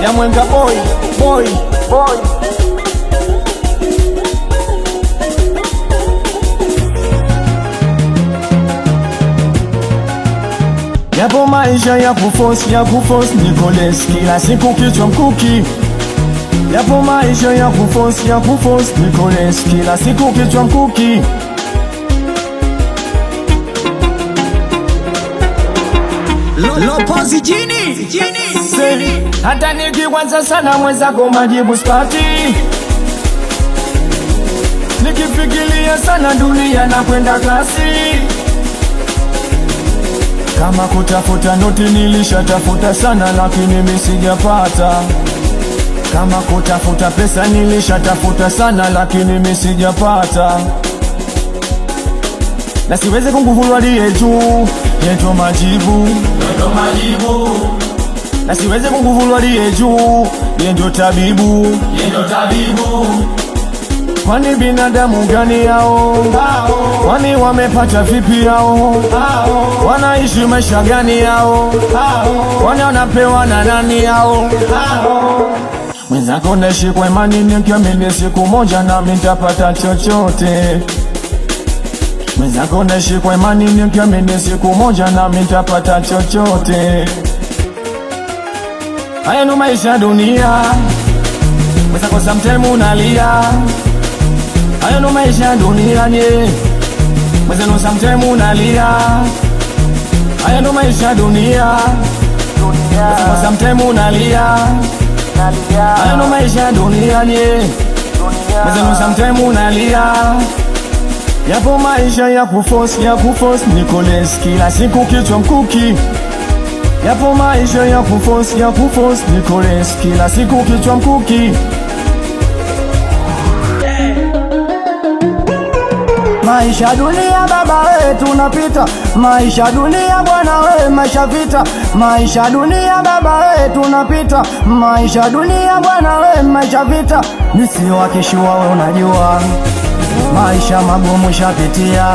ya Mwenga boy. Yapo maisha ya kuforce Nicolas kila siku kichwa mkuki. Yapo maisha ya kuforce Nicolas kila siku kichwa mkuki. Lopozi jini Hata nikiwaza sana mwenzako majibu spati. Nikifikiria sana dunia na kwenda kasi. Kama kutafuta noti nilishatafuta sana lakini mimi sijapata. Kama kutafuta pesa nilishatafuta sana lakini mimi sijapata. Na siwezi kunguvulwa liye juu yeto majibu. Na siwezi kunguvulwa liye juu yendo tabibu. Kwani binadamu gani yao? Kwani wamepata vipi yao? Wanaishi maisha gani yao? Kwani wanapewa na nani yao? Mwenzako naishi kwa imani nikiamini siku moja nami nitapata chochote. Mwenzako naishi kwa imani nikiamini siku moja nami nitapata chochote. Haya ndo maisha dunia. Mwenzako sometimes unalia. Haya ndo maisha dunia nye. Mwenzako sometimes unalia. Haya ndo maisha dunia. Mwenzako sometimes unalia. Haya ndo maisha dunia nye. Mwenzako sometimes unalia. Yapo maisha ya kuforce Nicolas kila siku kichwa mkuki. Yapo maisha ya kuforce Nicolas kila siku kichwa mkuki. Maisha dunia baba we tunapita. Maisha dunia bwana we maisha vita. Maisha dunia baba we tunapita. Maisha dunia bwana we maisha vita. Nisio wakishua we unajua. Maisha magumu shapitia.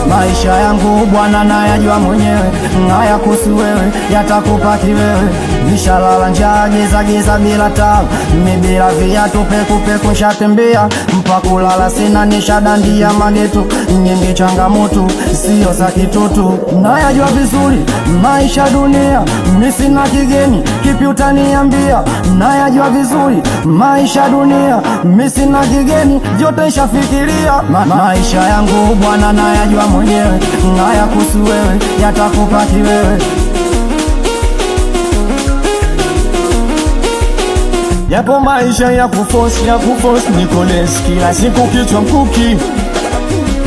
Maisha yangu bwana nayajua mwenyewe. Haya kuhusu wewe yatakupati wewe. Nishalala njaa giza bila taa. Mimi bila viatu peku shatembea. Mpakulala sina nishadandia magetu. Nyingi changamoto sio za kitoto. Nayajua vizuri maisha dunia. Mimi sina kigeni kipi utaniambia. Nayajua vizuri maisha dunia. Mimi sina kigeni vyote nishafikiria. Maisha yangu bwana nayajua mwenyewe. Haya kuhusu wewe yatakupati wewe. Yapo maisha ya kuforce Nicolas kila siku kichwa mkuki.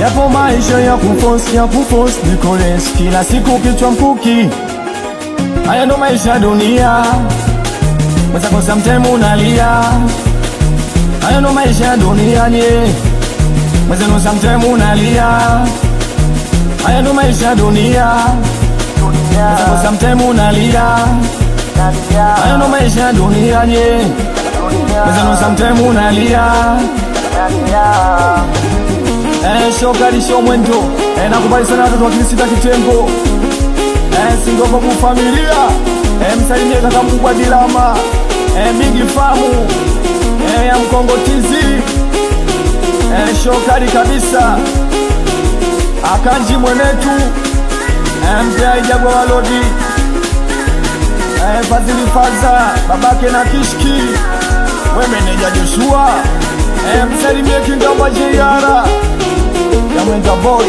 Yapo maisha ya kuforce Nicolas kila siku kichwa mkuki. Haya ndo maisha dunia. Mwenzako sometimes unalia. Haya ndo maisha dunia nye. Mwenzako sometimes unalia. Haya ndo maisha dunia. Mwenzako sometimes unalia. Haya ndo maisha dunia nye. Mwenzako sometimes unalia. Shokari show mwendo. Nakubali sana watoto wa Kilisita Kitengo. Singoko kufamilia. Msalimie kaka mkubwa Dilama. Bigi Famu. Ya Mkongo Tizi. Shokari kabisa. Akanji mwenetu. Mpea Ijagwa Walodi. Fazili Faza. Babake na Kishki. Wemeneja Joshua. Msalimie Kinga Majiyara. Ya Mwenga boy.